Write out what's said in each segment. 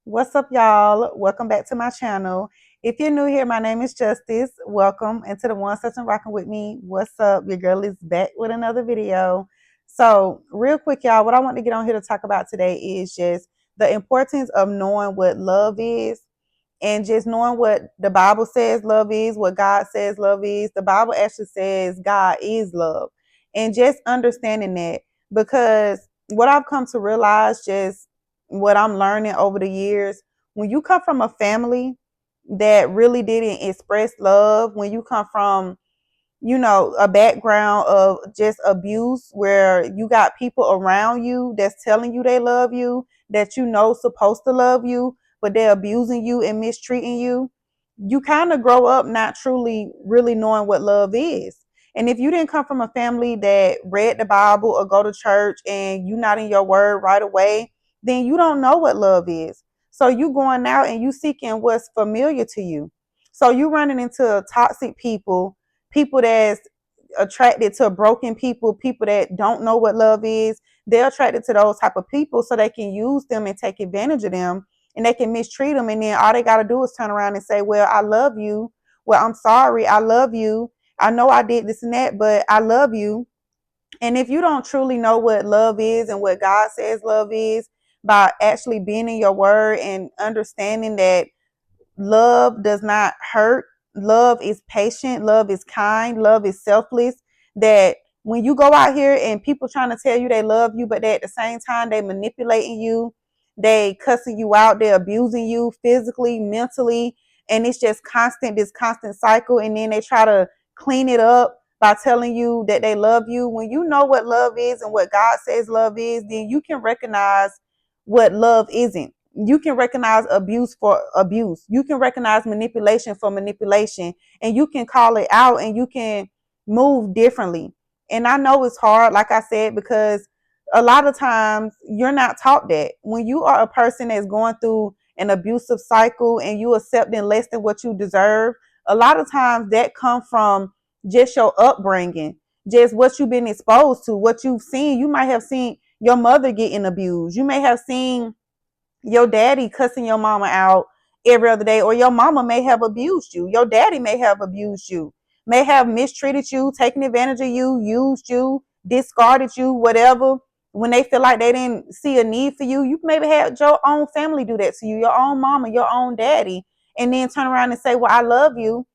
What's up, y'all? Welcome back to my channel. If you're new here, my name is Justice. Welcome. And to the ones that's been rocking with me, what's up? Your girl is back with another video. So, real quick, y'all, what I want to get on here to talk about today is just the importance of knowing what love is and just knowing what the Bible says love is, what God says love is. The Bible actually says God is love. And just understanding that, because what I've come to realize, just what I'm learning over the years, when you come from a family that really didn't express love, when you come from a background of just abuse where you got people around you that's telling you they love you, that supposed to love you, but they're abusing you and mistreating you, you kind of grow up not truly really knowing what love is. And if you didn't come from a family that read the Bible or go to church and you're not in your word right away, then you don't know what love is. So you going out and you seeking what's familiar to you. So you running into toxic people that's attracted to broken people that don't know what love is. They're attracted to those type of people so they can use them and take advantage of them, and they can mistreat them. And then all they got to do is turn around and say, well, I love you. Well, I'm sorry. I love you. I know I did this and that, but I love you. And if you don't truly know what love is and what God says love is, by actually being in your word and understanding that love does not hurt. Love is patient. Love is kind. Love is selfless. That when you go out here and people trying to tell you they love you, but they, at the same time, they manipulating you, they cussing you out, they abusing you physically, mentally, and it's just this constant cycle. And then they try to clean it up by telling you that they love you. When you know what love is and what God says love is, then you can recognize what love isn't. You can recognize abuse for abuse. You can recognize manipulation for manipulation, and you can call it out and you can move differently. And I know it's hard, like I said, because a lot of times you're not taught that. When you are a person that's going through an abusive cycle and you accepting less than what you deserve, a lot of times that comes from just your upbringing, just what you've been exposed to, what you've seen. You might have seen your mother getting abused. You may have seen your daddy cussing your mama out every other day, or your mama may have abused you. Your daddy may have abused you, may have mistreated you, taken advantage of you, used you, discarded you, whatever. When they feel like they didn't see a need for you, you maybe had your own family do that to you, your own mama, your own daddy, and then turn around and say, well, I love you.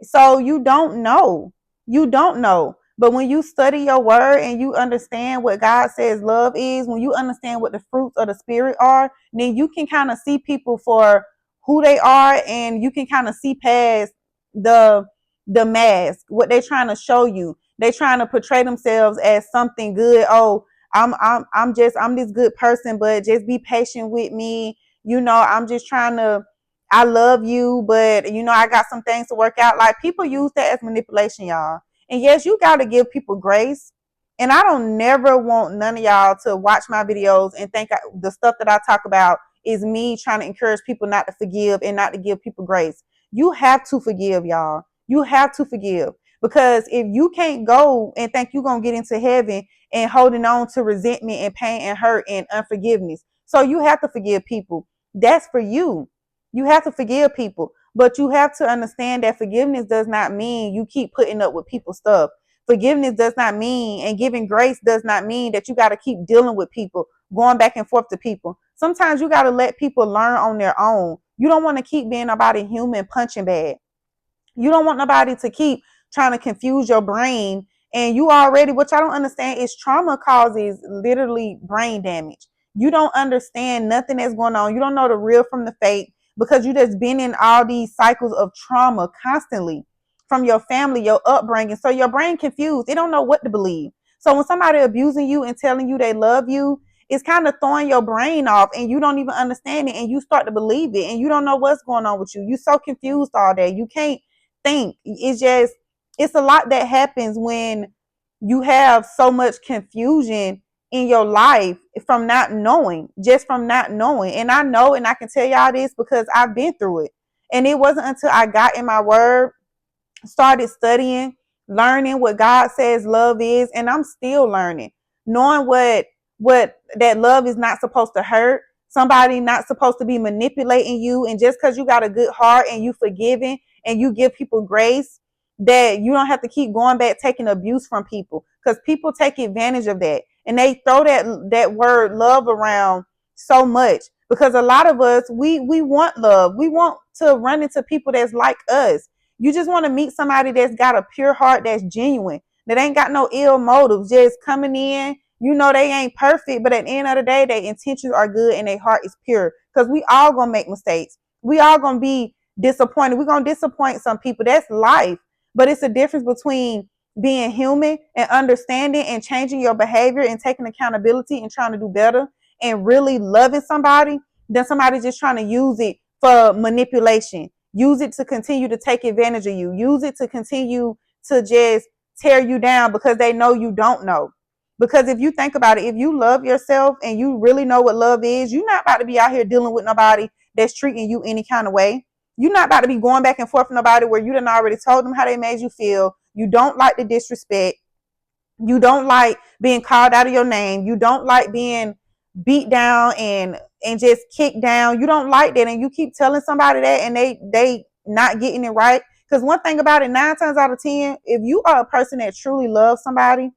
So you don't know. You don't know. But when you study your word and you understand what God says love is, when you understand what the fruits of the spirit are, then you can kind of see people for who they are, and you can kind of see past the the mask, what they're trying to show you. They're trying to portray themselves as something good. Oh, I'm this good person, but just be patient with me. I'm just trying to, I love you, but I got some things to work out. Like, people use that as manipulation, y'all. And yes, you got to give people grace. And I don't never want none of y'all to watch my videos and think the stuff that I talk about is me trying to encourage people not to forgive and not to give people grace. You have to forgive, y'all. You have to forgive, because if you can't go and think you're going to get into heaven and holding on to resentment and pain and hurt and unforgiveness. So you have to forgive people. That's for you. You have to forgive people, but you have to understand that forgiveness does not mean you keep putting up with people's stuff. Forgiveness does not mean, and giving grace does not mean that you got to keep dealing with people, going back and forth to people. Sometimes you got to let people learn on their own. You don't want to keep being nobody human punching bag. You don't want nobody to keep trying to confuse your brain. And you already, what y'all don't understand is trauma causes literally brain damage. You don't understand nothing that's going on. You don't know the real from the fake, because you just been in all these cycles of trauma constantly from your family, your upbringing. So your brain confused. It don't know what to believe. So when somebody abusing you and telling you they love you, it's kind of throwing your brain off, and you don't even understand it, and you start to believe it, and you don't know what's going on with you. You so confused all day. You can't think. It's a lot that happens when you have so much confusion in your life from not knowing, just from not knowing. And I know, and I can tell y'all this because I've been through it. And it wasn't until I got in my word, started studying, learning what God says love is, and I'm still learning, knowing what that love is not supposed to hurt. somebody not supposed to be manipulating you. And just because you got a good heart and you forgiving and you give people grace, that you don't have to keep going back taking abuse from people, because people take advantage of that and they throw that word love around so much, because a lot of us, we want love. We want to run into people that's like us. You just want to meet somebody that's got a pure heart, that's genuine, that ain't got no ill motives, just coming in. You know they ain't perfect, but at the end of the day, their intentions are good and their heart is pure. Because we all gonna make mistakes. We all gonna be disappointed. We're gonna disappoint some people. That's life. But it's a difference between being human and understanding and changing your behavior and taking accountability and trying to do better and really loving somebody than somebody just trying to use it for manipulation. Use it to continue to take advantage of you. Use it to continue to just tear you down because they know you don't know. Because if you think about it, if you love yourself and you really know what love is, you're not about to be out here dealing with nobody that's treating you any kind of way. You're not about to be going back and forth with nobody where you done already told them how they made you feel. You don't like the disrespect. You don't like being called out of your name. You don't like being beat down and just kicked down. You don't like that, and you keep telling somebody that, and they not getting it right. Because one thing about it, 9 times out of 10, if you are a person that truly loves somebody,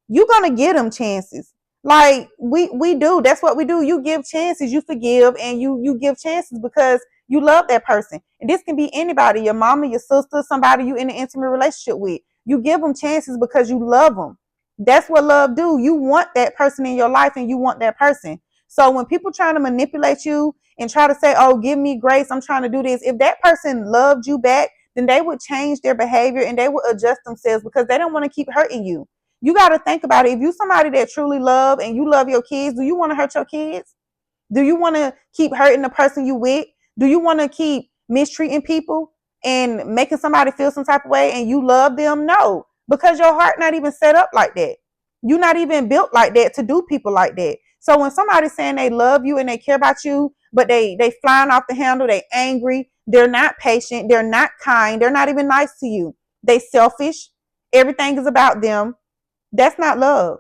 you're gonna give them chances. Like we do. That's what we do. You give chances, you forgive, and you give chances because you love that person. And this can be anybody, your mama, your sister, somebody you in an intimate relationship with. You give them chances because you love them. That's what love do. You want that person in your life and you want that person. So when people trying to manipulate you and try to say, oh, give me grace, I'm trying to do this. If that person loved you back, then they would change their behavior and they would adjust themselves because they don't want to keep hurting you. You got to think about it. If you somebody that truly love and you love your kids, do you want to hurt your kids? Do you want to keep hurting the person you with? Do you want to keep mistreating people and making somebody feel some type of way and you love them? No, because your heart not even set up like that. You're not even built like that to do people like that. So when somebody's saying they love you and they care about you, but they flying off the handle, they angry, they're not patient, they're not kind, they're not even nice to you. They selfish. Everything is about them. That's not love.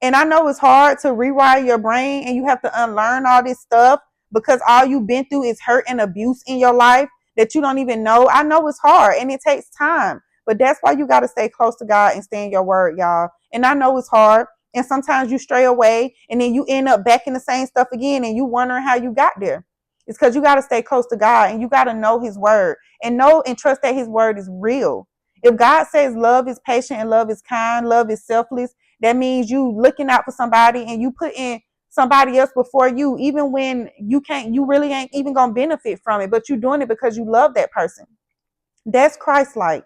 And I know it's hard to rewire your brain and you have to unlearn all this stuff because all you've been through is hurt and abuse in your life that you don't even know. I know it's hard and it takes time, but that's why you got to stay close to God and stay in your word, y'all. And I know it's hard. And sometimes you stray away and then you end up back in the same stuff again and you wondering how you got there. It's because you got to stay close to God and you got to know his word and know and trust that his word is real. If God says love is patient and love is kind, love is selfless, that means you looking out for somebody and you putting somebody else before you, even when you really ain't even gonna benefit from it, but you're doing it because you love that person. That's Christ-like.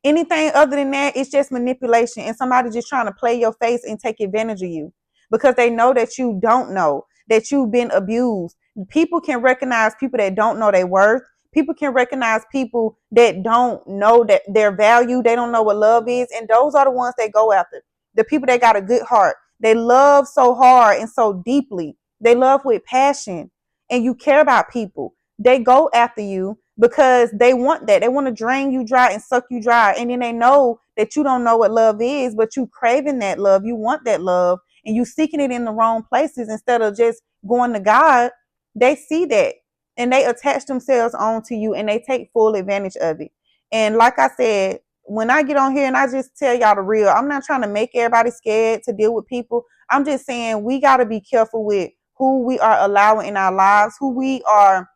Anything other than that, it's just manipulation and somebody just trying to play your face and take advantage of you because they know that you don't know, that you've been abused. People can recognize people that don't know their worth. People can recognize people that don't know that their value. They don't know what love is. And those are the ones they go after. The people that got a good heart. They love so hard and so deeply. They love with passion and you care about people. They go after you because they want that. They want to drain you dry and suck you dry. And then they know that you don't know what love is, but you craving that love. You want that love and you seeking it in the wrong places instead of just going to God. They see that and they attach themselves onto you and they take full advantage of it. And like I said, when I get on here and I just tell y'all the real, I'm not trying to make everybody scared to deal with people. I'm just saying we got to be careful with who we are allowing in our lives, who we are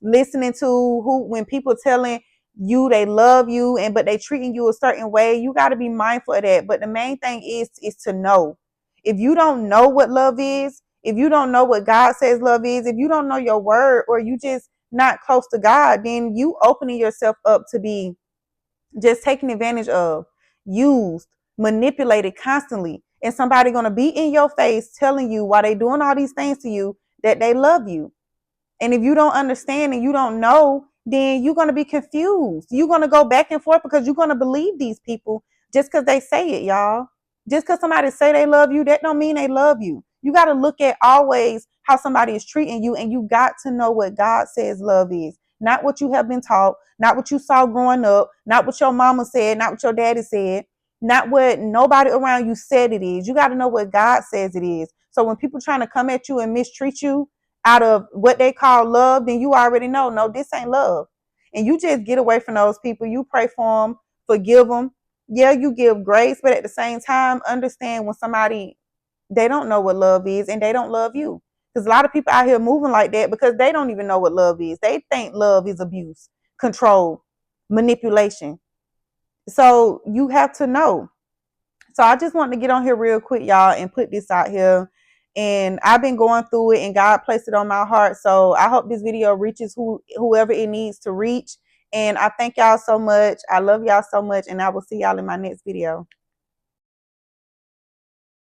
listening to, who when people telling you they love you and but they treating you a certain way, you got to be mindful of that. But the main thing is to know. If you don't know what love is, if you don't know what God says love is, if you don't know your word or you just not close to God, then you opening yourself up to be just taken advantage of, used, manipulated constantly. And somebody going to be in your face telling you while they doing all these things to you that they love you. And if you don't understand and you don't know, then you're going to be confused. You're going to go back and forth because you're going to believe these people just because they say it, y'all. Just because somebody say they love you, that don't mean they love you. You got to look at always how somebody is treating you, and you got to know what God says love is. Not what you have been taught, not what you saw growing up, not what your mama said, not what your daddy said, not what nobody around you said it is. You got to know what God says it is. So when people trying to come at you and mistreat you, out of what they call love, then you already know, no, this ain't love. And you just get away from those people. You pray for them, forgive them. Yeah, you give grace, but at the same time, understand when somebody, they don't know what love is and they don't love you. Because a lot of people out here moving like that because they don't even know what love is. They think love is abuse, control, manipulation. So you have to know. So I just want to get on here real quick, y'all, and put this out here. And I've been going through it and God placed it on my heart. So I hope this video reaches whoever it needs to reach. And I thank y'all so much. I love y'all so much. And I will see y'all in my next video.